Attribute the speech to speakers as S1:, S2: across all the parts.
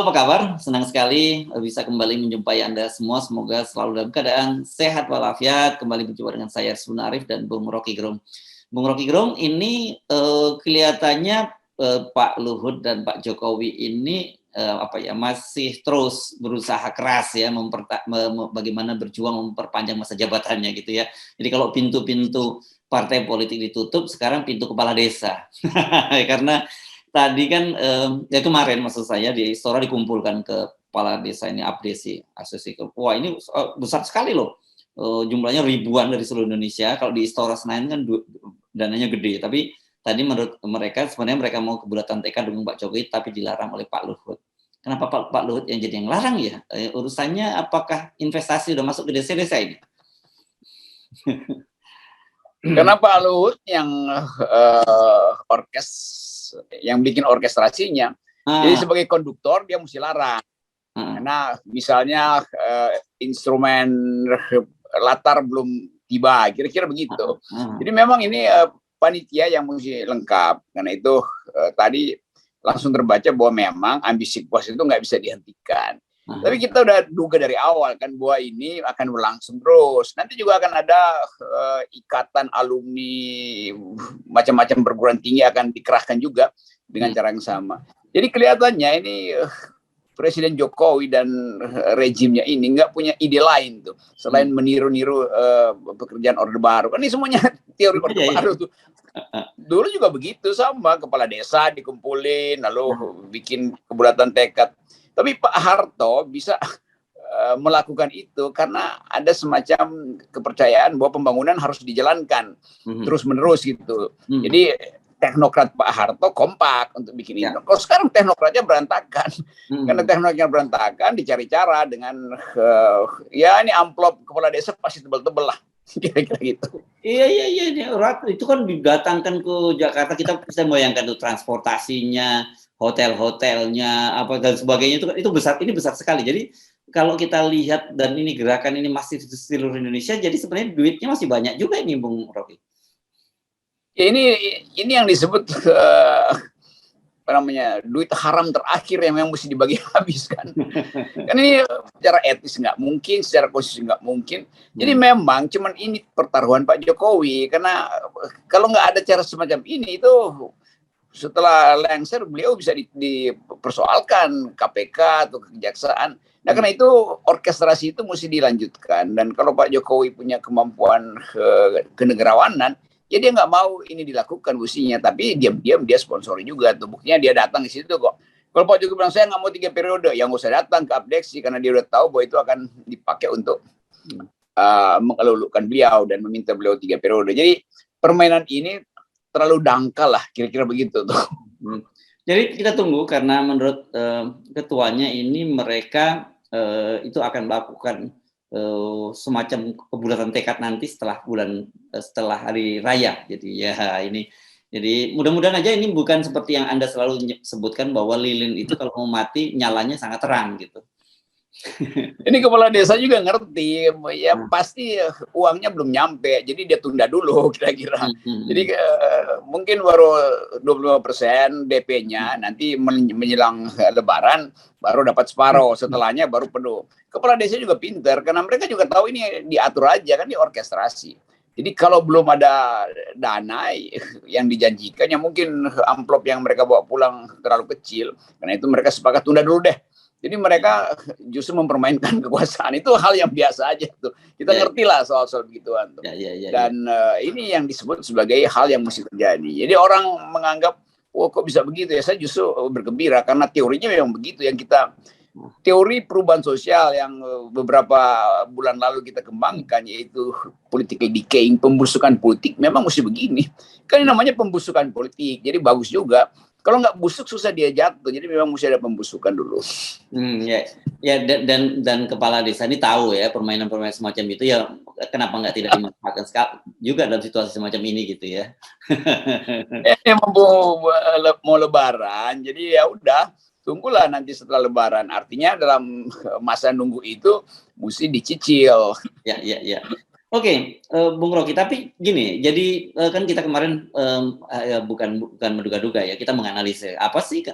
S1: apa kabar? Senang sekali bisa kembali menjumpai Anda semua. Semoga selalu dalam keadaan sehat walafiat. Kembali berjumpa dengan saya Sun Arif dan Bung Rocky Gerung. Bung Rocky Gerung, ini kelihatannya Pak Luhut dan Pak Jokowi ini masih terus berusaha keras ya bagaimana berjuang memperpanjang masa jabatannya gitu ya. Jadi kalau pintu-pintu partai politik ditutup, sekarang pintu kepala desa. Karena tadi kan ya kemarin maksud saya di Istora dikumpulkan ke kepala desa ini abdesi asosiasi. Wah ini besar sekali loh, jumlahnya ribuan dari seluruh Indonesia. Kalau di Istora Senayan kan dananya gede, tapi tadi menurut mereka sebenarnya mereka mau kebulatan tekad dengan Pak Jokowi tapi dilarang oleh Pak Luhut. Kenapa Pak Luhut yang jadi yang larang ya? Urusannya apakah investasi udah masuk ke desa-desa ini?
S2: Karena Pak Luhut yang yang bikin orkestrasinya. Jadi sebagai konduktor dia mesti larang. Karena misalnya instrumen latar belum tiba, kira-kira begitu. Jadi memang ini panitia yang mesti lengkap. Karena itu tadi langsung terbaca bahwa memang ambisi kuas itu nggak bisa dihentikan. Tapi kita udah duga dari awal kan bahwa ini akan berlangsung terus. Nanti juga akan ada ikatan alumni macam-macam perguruan tinggi akan dikerahkan juga dengan cara yang sama. Jadi kelihatannya ini Presiden Jokowi dan rejimnya ini nggak punya ide lain tuh selain meniru-niru pekerjaan Orde Baru. Kan ini semuanya teori Orde Baru tuh. Dulu juga begitu, sama kepala desa dikumpulin lalu bikin kebulatan tekad. Tapi Pak Harto bisa melakukan itu karena ada semacam kepercayaan bahwa pembangunan harus dijalankan terus-menerus gitu. Jadi teknokrat Pak Harto kompak untuk bikin itu. Kalau sekarang teknokratnya berantakan. Karena teknokratnya berantakan, dicari cara dengan ya ini amplop kepala desa pasti tebel-tebel lah. Kira-kira gitu.
S1: Iya. Itu kan didatangkan ke Jakarta, kita bisa bayangkan tuh transportasinya, hotel-hotelnya, apa dan sebagainya itu besar, ini besar sekali. Jadi kalau kita lihat dan ini gerakan ini masih di seluruh Indonesia, jadi sebenarnya duitnya masih banyak juga ini Bung Rocky.
S2: Ya, ini yang disebut duit haram terakhir yang mesti dibagi habis kan. Kan ini secara etis nggak mungkin, secara konstitusi nggak mungkin. Jadi memang cuman ini pertaruhan Pak Jokowi, karena kalau nggak ada cara semacam ini itu setelah lengser beliau bisa dipersoalkan KPK atau kejaksaan. Nah karena itu orkestrasi itu mesti dilanjutkan, dan kalau Pak Jokowi punya kemampuan kenegarawanan, ya dia nggak mau ini dilakukan mestinya, tapi diam-diam dia sponsori juga tuh. Buktinya dia datang di situ kok. Kalau Pak Jokowi bilang saya nggak mau 3 periode, yang nggak usah datang ke abdeksi karena dia udah tahu bahwa itu akan dipakai untuk mengelulukan beliau dan meminta beliau 3 periode. Jadi permainan ini terlalu dangkal lah, kira-kira begitu tuh.
S1: Jadi kita tunggu, karena menurut ketuanya ini mereka itu akan melakukan semacam kebulatan tekad nanti setelah hari raya. Jadi mudah-mudahan aja ini bukan seperti yang Anda selalu sebutkan bahwa lilin itu kalau mau mati nyalanya sangat terang gitu.
S2: Ini kepala desa juga ngerti, ya pasti uangnya belum nyampe, jadi dia tunda dulu kira-kira. Jadi mungkin baru 25% DP-nya, nanti menjelang Lebaran baru dapat separuh, setelahnya baru penuh. Kepala desa juga pintar, karena mereka juga tahu ini diatur aja kan, di orkestrasi. Jadi kalau belum ada dana yang dijanjikan, ya mungkin amplop yang mereka bawa pulang terlalu kecil, karena itu mereka sepakat tunda dulu deh. Jadi mereka justru mempermainkan kekuasaan. Itu hal yang biasa aja tuh. Kita ngerti lah soal-soal begituan tuh. Dan ini yang disebut sebagai hal yang mesti terjadi. Jadi orang menganggap, oh kok bisa begitu ya? Saya justru bergembira karena teorinya memang begitu. Yang kita teori perubahan sosial yang beberapa bulan lalu kita kembangkan, yaitu political decaying, pembusukan politik, memang mesti begini. Kan ini namanya pembusukan politik. Jadi bagus juga. Kalau nggak busuk susah dia jatuh, jadi memang mesti ada pembusukan dulu.
S1: Dan kepala desa ini tahu ya permainan-permainan semacam itu ya, kenapa nggak tidak dimanfaatkan juga dalam situasi semacam ini gitu ya.
S2: Ini mau Lebaran, jadi ya udah tunggulah nanti setelah Lebaran. Artinya dalam masa nunggu itu mesti dicicil.
S1: Ya. Oke, Bung Rocky, tapi gini, jadi kan kita kemarin bukan menduga-duga ya, kita menganalisis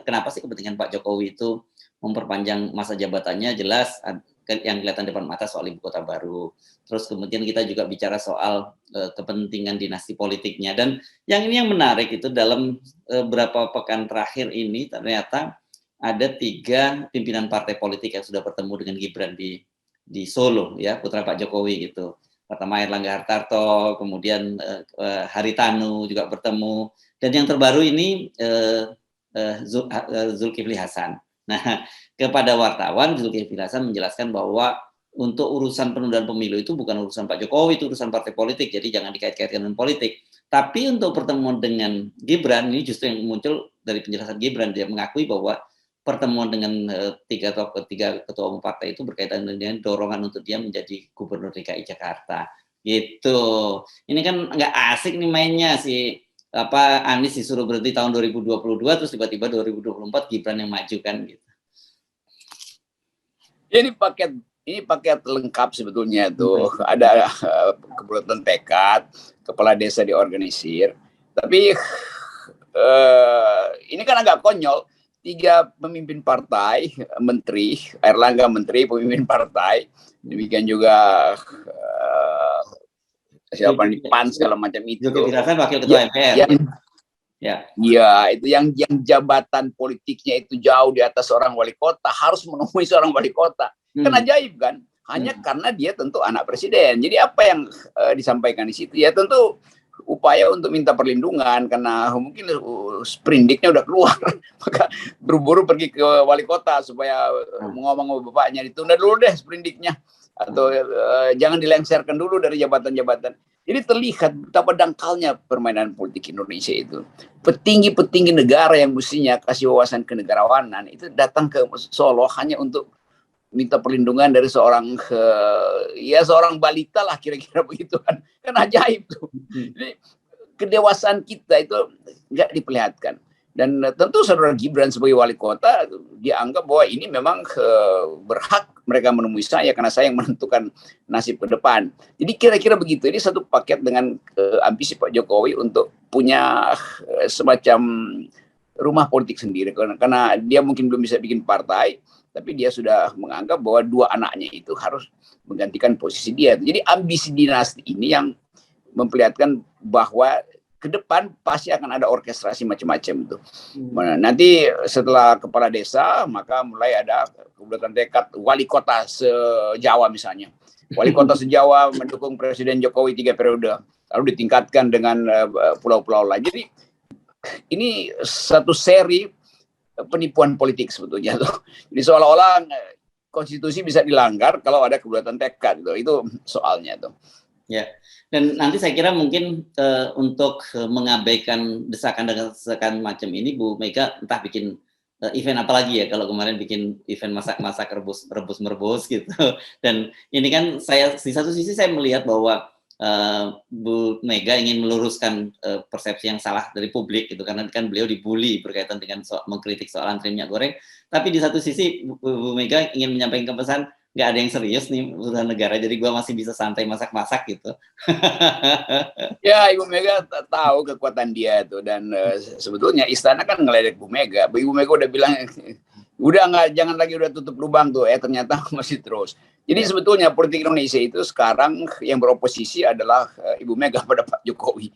S1: kenapa sih kepentingan Pak Jokowi itu memperpanjang masa jabatannya, jelas yang kelihatan depan mata soal ibu kota baru. Terus kemudian kita juga bicara soal kepentingan dinasti politiknya. Dan yang ini yang menarik itu dalam beberapa pekan terakhir ini ternyata ada 3 pimpinan partai politik yang sudah bertemu dengan Gibran di Solo, ya, putra Pak Jokowi gitu. Pertama Erlangga Hartarto, kemudian Haritanu juga bertemu, dan yang terbaru ini Zulkifli Hasan. Nah, kepada wartawan Zulkifli Hasan menjelaskan bahwa untuk urusan penundaan pemilu itu bukan urusan Pak Jokowi, itu urusan partai politik, jadi jangan dikait-kaitkan dengan politik. Tapi untuk pertemuan dengan Gibran, ini justru yang muncul dari penjelasan Gibran, dia mengakui bahwa pertemuan dengan 3 ketua umum partai itu berkaitan dengan dorongan untuk dia menjadi gubernur DKI Jakarta. Gitu. Ini kan nggak asik nih mainnya, Anies disuruh berhenti tahun 2022, terus tiba-tiba 2024 Gibran yang maju kan gitu.
S2: Ini paket lengkap sebetulnya tuh. Ada kebutuhan tekad, kepala desa diorganisir. Tapi ini kan agak konyol. 3 pemimpin partai, menteri, Erlangga menteri, pemimpin partai, demikian juga siapa nih, PAN segala macam itu.
S1: Zulkifli Hasan wakil ketua MPR.
S2: Ya, itu yang jabatan politiknya itu jauh di atas seorang wali kota, harus menemui seorang wali kota. Kan ajaib kan? Hanya karena dia tentu anak presiden. Jadi apa yang disampaikan di situ? Ya tentu upaya untuk minta perlindungan karena mungkin sprindiknya udah keluar, maka buru-buru pergi ke wali kota supaya ngomong sama bapaknya, ditunda dulu deh sprindiknya, atau jangan dilengsarkan dulu dari jabatan-jabatan. Jadi terlihat betapa dangkalnya permainan politik Indonesia itu. Petinggi-petinggi negara yang mestinya kasih wawasan kenegarawanan itu datang ke Solo hanya untuk minta perlindungan dari seorang balita lah, kira-kira begitu kan ajaib tuh. Jadi kedewasaan kita itu nggak diperlihatkan. Dan tentu saudara Gibran sebagai wali kota dianggap bahwa ini memang berhak mereka menemui saya karena saya yang menentukan nasib ke depan. Jadi kira-kira begitu. Ini satu paket dengan ambisi Pak Jokowi untuk punya semacam rumah politik sendiri, karena dia mungkin belum bisa bikin partai, tapi dia sudah menganggap bahwa 2 anaknya itu harus menggantikan posisi dia. Jadi ambisi dinasti ini yang memperlihatkan bahwa ke depan pasti akan ada orkestrasi macam-macam tuh. Nanti setelah kepala desa, maka mulai ada kebutuhan tekad wali kota se-Jawa misalnya. Wali kota se-Jawa mendukung Presiden Jokowi 3 periode, lalu ditingkatkan dengan pulau-pulau lain. Jadi ini satu seri penipuan politik sebetulnya tuh. Jadi seolah-olah konstitusi bisa dilanggar kalau ada kebutuhan tekad gitu. Itu soalnya tuh.
S1: Ya, dan nanti saya kira mungkin untuk mengabaikan desakan macam ini, Bu Mega entah bikin event apa lagi ya, kalau kemarin bikin event masak-masak rebus-merebus gitu. Dan ini kan saya di satu sisi saya melihat bahwa Bu Mega ingin meluruskan persepsi yang salah dari publik gitu, karena kan beliau dibully berkaitan dengan mengkritik soal antri minyak goreng. Tapi di satu sisi Bu Mega ingin menyampaikan pesan, nggak ada yang serius nih urusan negara, jadi gue masih bisa santai masak-masak gitu.
S2: Ya, Ibu Mega tahu kekuatan dia tuh, dan sebetulnya istana kan ngeledek Bu Mega. Ibu Mega udah bilang udah nggak, jangan lagi, udah tutup lubang tuh, ternyata masih terus. Jadi sebetulnya politik Indonesia itu sekarang yang beroposisi adalah Ibu Mega pada Pak Jokowi.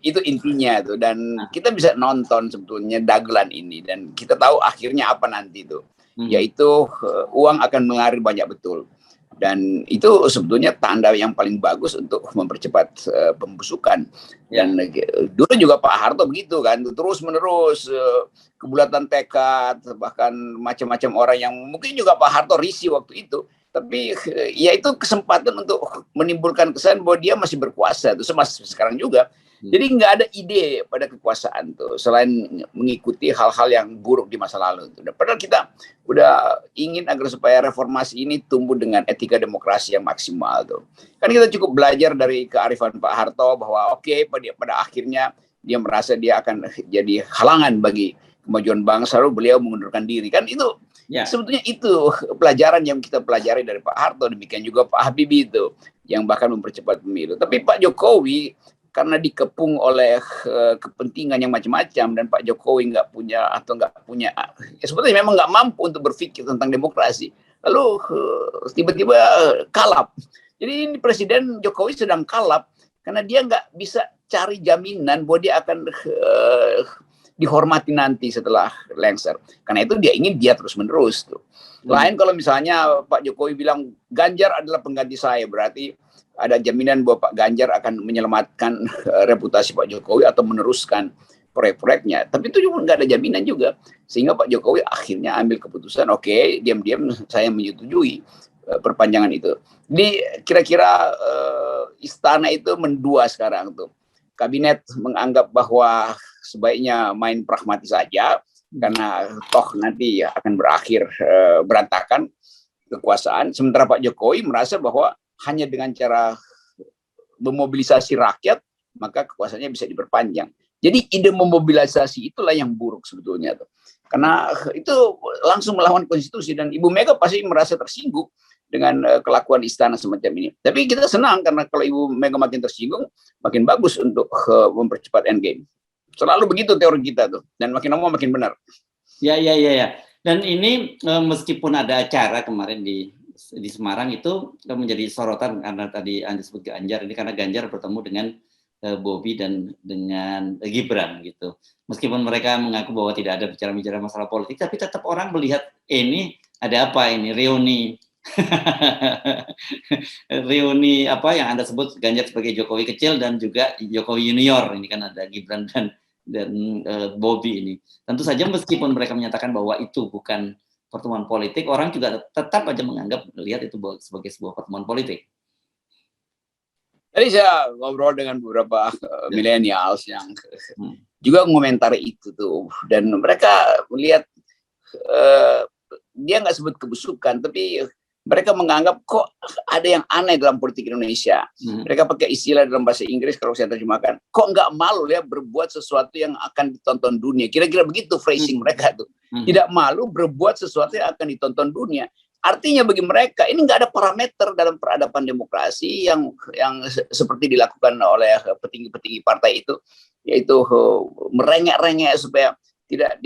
S2: Itu intinya tuh, dan kita bisa nonton sebetulnya dagelan ini, dan kita tahu akhirnya apa nanti tuh. Yaitu uang akan mengalir banyak betul, dan itu sebetulnya tanda yang paling bagus untuk mempercepat pembusukan. Dan dulu juga Pak Harto begitu kan, terus menerus kebulatan tekad, bahkan macam-macam orang yang mungkin juga Pak Harto risih waktu itu, tapi ya itu kesempatan untuk menimbulkan kesan bahwa dia masih berkuasa tuh, sekarang juga. Jadi nggak ada ide pada kekuasaan tuh selain mengikuti hal-hal yang buruk di masa lalu tuh. Padahal kita udah ingin agar supaya reformasi ini tumbuh dengan etika demokrasi yang maksimal tuh. Kan kita cukup belajar dari kearifan Pak Harto bahwa pada akhirnya dia merasa dia akan jadi halangan bagi kemajuan bangsa, lalu beliau mengundurkan diri. Kan itu sebetulnya itu pelajaran yang kita pelajari dari Pak Harto. Demikian juga Pak Habibie itu yang bahkan mempercepat pemilu. Tapi Pak Jokowi karena dikepung oleh kepentingan yang macam-macam dan Pak Jokowi nggak punya ya sebetulnya memang nggak mampu untuk berpikir tentang demokrasi, lalu tiba-tiba kalap. Jadi ini Presiden Jokowi sedang kalap karena dia nggak bisa cari jaminan bahwa dia akan dihormati nanti setelah lengser. Karena itu dia ingin dia terus-menerus tuh. Lain kalau misalnya Pak Jokowi bilang Ganjar adalah pengganti saya, berarti ada jaminan bahwa Pak Ganjar akan menyelamatkan reputasi Pak Jokowi atau meneruskan proyek-proyeknya. Tapi itu juga nggak ada jaminan juga. Sehingga Pak Jokowi akhirnya ambil keputusan, oke, diam-diam saya menyetujui perpanjangan itu. Jadi kira-kira istana itu mendua sekarang tuh. Kabinet menganggap bahwa sebaiknya main pragmatis saja karena toh nanti akan berakhir berantakan kekuasaan. Sementara Pak Jokowi merasa bahwa hanya dengan cara memobilisasi rakyat maka kekuasaannya bisa diperpanjang. Jadi ide memobilisasi itulah yang buruk sebetulnya tuh. Karena itu langsung melawan konstitusi dan Ibu Mega pasti merasa tersinggung dengan kelakuan istana semacam ini. Tapi kita senang karena kalau Ibu Mega makin tersinggung, makin bagus untuk mempercepat endgame. Selalu begitu teori kita tuh, dan makin lama makin benar.
S1: Ya. Dan ini meskipun ada acara kemarin di Semarang itu menjadi sorotan karena tadi Anda sebut Ganjar, ini karena Ganjar bertemu dengan Bobi dan dengan Gibran gitu. Meskipun mereka mengaku bahwa tidak ada bicara-bicara masalah politik, tapi tetap orang melihat ini ada apa ini reuni. Reuni apa yang Anda sebut Ganjar sebagai Jokowi kecil dan juga Jokowi junior, ini kan ada Gibran dan Bobi ini. Tentu saja meskipun mereka menyatakan bahwa itu bukan pertemuan politik, orang juga tetap aja menganggap melihat itu sebagai sebuah pertemuan politik.
S2: Tadi saya ngobrol dengan beberapa millennials yang juga mengomentari itu tuh, dan mereka melihat dia nggak sebut kebusukan, tapi mereka menganggap kok ada yang aneh dalam politik Indonesia. Mereka pakai istilah dalam bahasa Inggris kalau saya terjemahkan, kok nggak malu ya berbuat sesuatu yang akan ditonton dunia. Kira-kira begitu phrasing mereka tuh. Tidak malu berbuat sesuatu yang akan ditonton dunia. Artinya bagi mereka ini nggak ada parameter dalam peradaban demokrasi yang seperti dilakukan oleh petinggi-petinggi partai itu, yaitu merengek-rengek supaya tidak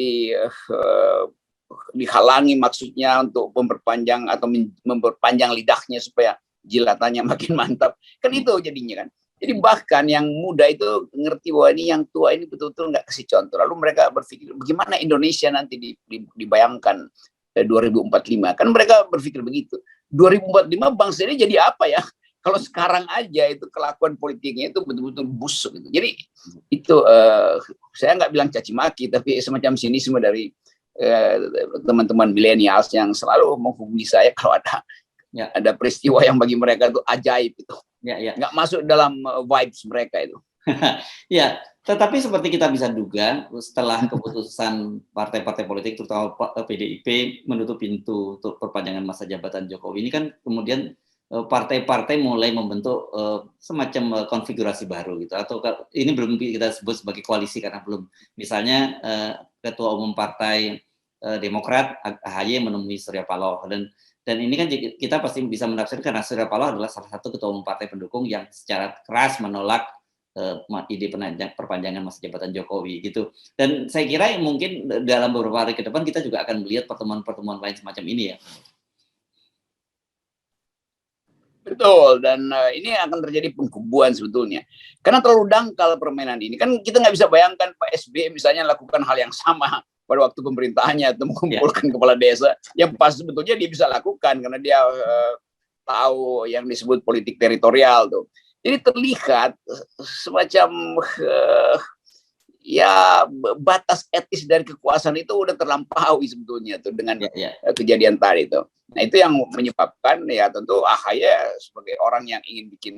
S2: dihalangi maksudnya untuk memperpanjang atau memperpanjang lidahnya supaya jilatannya makin mantap. Kan itu jadinya kan. Jadi bahkan yang muda itu ngerti bahwa ini yang tua ini betul-betul nggak kasih contoh. Lalu mereka berpikir bagaimana Indonesia nanti dibayangkan 2045. Kan mereka berpikir begitu. 2045 bangsa ini jadi apa ya? Kalau sekarang aja itu kelakuan politiknya itu betul-betul busuk. Gitu. Jadi itu saya nggak bilang caci maki, tapi semacam sinisme dari teman-teman milenials yang selalu menghubungi saya kalau ada peristiwa yang bagi mereka itu ajaib itu. Nggak masuk dalam vibes mereka itu.
S1: Ya, tetapi seperti kita bisa duga setelah keputusan partai-partai politik terutama PDIP menutup pintu untuk perpanjangan masa jabatan Jokowi ini kan kemudian partai-partai mulai membentuk semacam konfigurasi baru gitu, atau ini belum kita sebut sebagai koalisi karena belum, misalnya Ketua Umum Partai Demokrat AHY menemui Surya Paloh dan ini kan kita pasti bisa menafsirkan karena Surya Paloh adalah salah satu ketua umum partai pendukung yang secara keras menolak ide perpanjangan masa jabatan Jokowi gitu. Dan saya kira mungkin dalam beberapa hari ke depan kita juga akan melihat pertemuan-pertemuan lain semacam ini ya.
S2: Betul, dan ini akan terjadi pengkubuan sebetulnya. Karena terlalu dangkal permainan ini. Kan kita nggak bisa bayangkan Pak SBY misalnya lakukan hal yang sama pada waktu pemerintahannya atau mengumpulkan kepala desa. Yang pas sebetulnya dia bisa lakukan karena dia tahu yang disebut politik teritorial tuh. Jadi terlihat semacam ya batas etis dari kekuasaan itu udah terlampaui sebetulnya tuh dengan kejadian tadi itu. Nah itu yang menyebabkan ya tentu AHY sebagai orang yang ingin bikin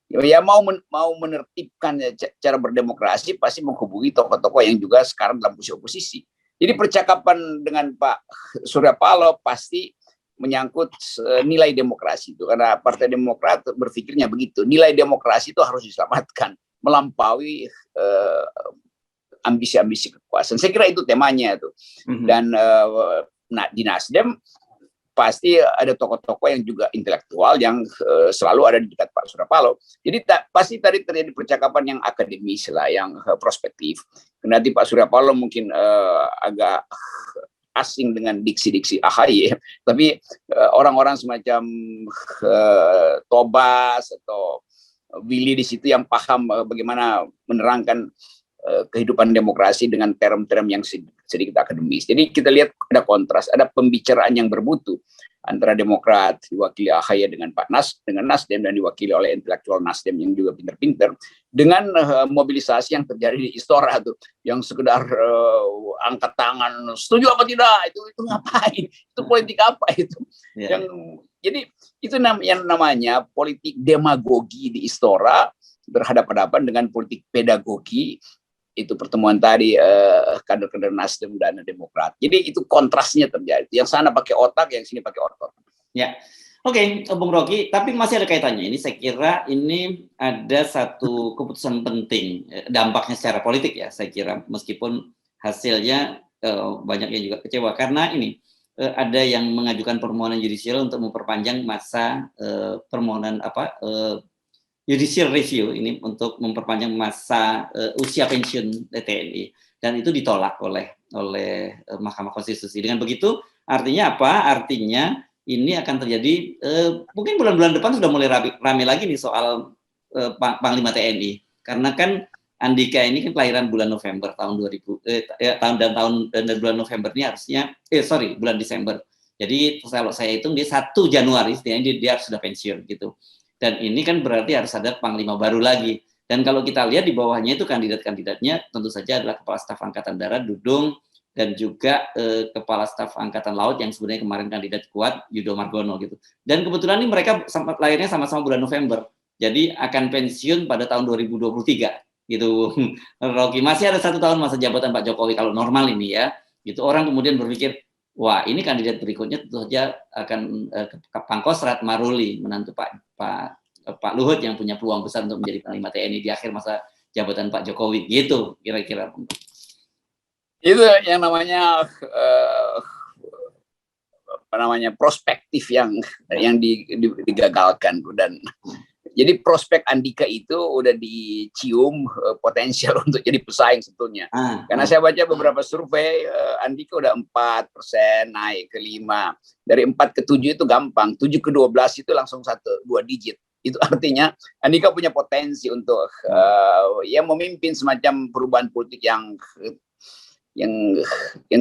S2: ya mau menertibkan cara berdemokrasi pasti menghubungi tokoh-tokoh yang juga sekarang dalam posisi oposisi. Jadi percakapan dengan Pak Surya Paloh pasti menyangkut nilai demokrasi itu, karena Partai Demokrat berpikirnya begitu, nilai demokrasi itu harus diselamatkan melampaui ambisi-ambisi kekuasaan. Saya kira itu temanya itu. Dan di Nasdem pasti ada tokoh-tokoh yang juga intelektual yang selalu ada di dekat Pak Surya Paloh. Jadi pasti tadi terjadi percakapan yang akademis lah, yang prospektif. Nanti Pak Surya Paloh mungkin agak asing dengan diksi-diksi AHY, tapi orang-orang semacam Tobas atau Willy di situ yang paham bagaimana menerangkan kehidupan demokrasi dengan term-term yang sedikit akademis. Jadi kita lihat ada kontras, ada pembicaraan yang bermutu antara Demokrat diwakili AHY dengan dengan Nasdem, dan diwakili oleh intelektual Nasdem yang juga pinter-pinter, dengan mobilisasi yang terjadi di Istora tuh, yang sekedar angkat tangan setuju apa tidak, itu ngapain, itu politik apa itu. Jadi itu yang namanya politik demagogi di Istora berhadapan-hadapan dengan politik pedagogi. Itu pertemuan tadi kader-kader Nasdem dan Demokrat. Jadi itu kontrasnya terjadi. Yang sana pakai otak, yang sini pakai otot.
S1: Ya, oke, Bung Rocky. Tapi masih ada kaitannya. Ini saya kira ini ada satu keputusan penting, dampaknya secara politik ya. Saya kira meskipun hasilnya banyak yang juga kecewa karena ini ada yang mengajukan permohonan yudisial untuk memperpanjang masa permohonan judicial review ini untuk memperpanjang masa usia pensiun TNI, dan itu ditolak oleh Mahkamah Konstitusi. Dengan begitu artinya apa? Artinya ini akan terjadi mungkin bulan-bulan depan sudah mulai rame lagi nih soal Panglima TNI, karena kan Andika ini kan kelahiran bulan November tahun 2000 dan bulan November ini harusnya bulan Desember. Jadi kalau saya hitung dia 1 Januari dia harus sudah pensiun gitu. Dan ini kan berarti harus ada panglima baru lagi. Dan kalau kita lihat di bawahnya itu kandidat-kandidatnya tentu saja adalah Kepala Staf Angkatan Darat Dudung, dan juga Kepala Staf Angkatan Laut yang sebenarnya kemarin kandidat kuat Yudo Margono gitu. Dan kebetulan ini mereka lahirnya sama-sama bulan November. Jadi akan pensiun pada tahun 2023 gitu. Rocky, masih ada 1 tahun masa jabatan Pak Jokowi kalau normal ini ya. Gitu orang kemudian berpikir, wah ini kandidat berikutnya tentu saja akan Pangkostrat Maruli, menantu Pak Luhut yang punya peluang besar untuk menjadi Panglima TNI di akhir masa jabatan Pak Jokowi gitu kira-kira.
S2: Itu yang namanya prospektif yang digagalkan. Dan jadi prospek Andika itu udah dicium potensial untuk jadi pesaing sebetulnya. Karena saya baca beberapa survei, Andika udah 4% naik ke 5. Dari 4 ke 7 itu gampang. 7 ke 12 itu langsung 1-2 digit. Itu artinya Andika punya potensi untuk memimpin semacam perubahan politik yang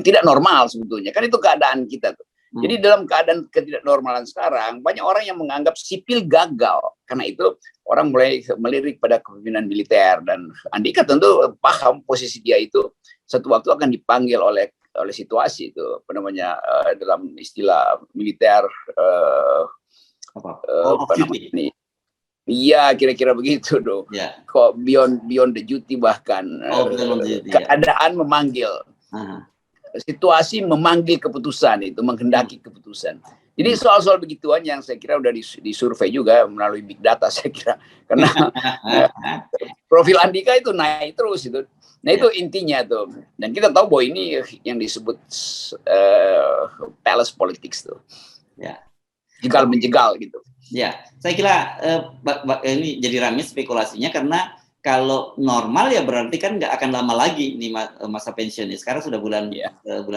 S2: tidak normal sebetulnya. Kan itu keadaan kita tuh. Jadi dalam keadaan ketidaknormalan sekarang, banyak orang yang menganggap sipil gagal. Karena itu orang mulai melirik pada kepemimpinan militer. Dan Andika tentu paham posisi dia itu satu waktu akan dipanggil oleh situasi itu. Dalam istilah militer iya, kira-kira begitu dong. Yeah. Kok beyond the duty bahkan keadaan memanggil. Situasi memanggil keputusan itu, menghendaki keputusan. Jadi soal-soal begituan yang saya kira udah disurvei juga melalui big data saya kira. Karena profil Andika itu naik terus itu. Nah itu intinya tuh. Dan kita tahu bahwa ini yang disebut palace politics tuh. Ya. Jegal-menjegal gitu.
S1: Ya, saya kira ini jadi ramai spekulasinya karena kalau normal ya berarti kan nggak akan lama lagi nih masa pensiunnya. Sekarang sudah bulan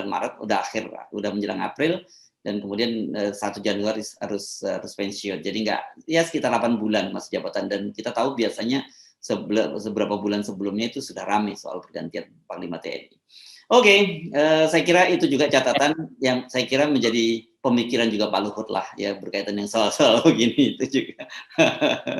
S1: Maret, udah akhir, udah menjelang April, dan kemudian 1 Januari harus pensiun. Jadi nggak, ya sekitar 8 bulan masa jabatan. Dan kita tahu biasanya seberapa bulan sebelumnya itu sudah ramai soal pergantian Panglima TNI. Oke, saya kira itu juga catatan yang saya kira menjadi pemikiran juga Pak Luhut lah ya, berkaitan yang soal-soal begini itu juga.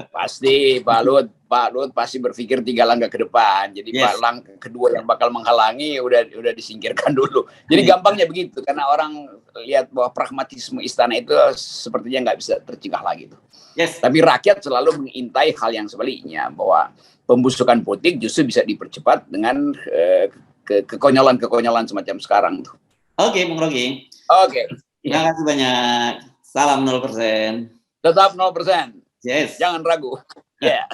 S2: Pasti Pak Luhut pasti berpikir 3 langkah ke depan. Jadi langkah kedua yang bakal menghalangi udah disingkirkan dulu. Jadi gampangnya begitu, karena orang lihat bahwa pragmatisme istana itu sepertinya nggak bisa tercegah lagi tuh. Tapi rakyat selalu mengintai hal yang sebaliknya, bahwa pembusukan politik justru bisa dipercepat dengan kekonyolan semacam sekarang tuh.
S1: Oke, Bung Rocky.
S2: Oke.
S1: Terima kasih banyak. Salam 0%.
S2: Tetap 0%.
S1: Yes.
S2: Jangan ragu. Ya. Yeah.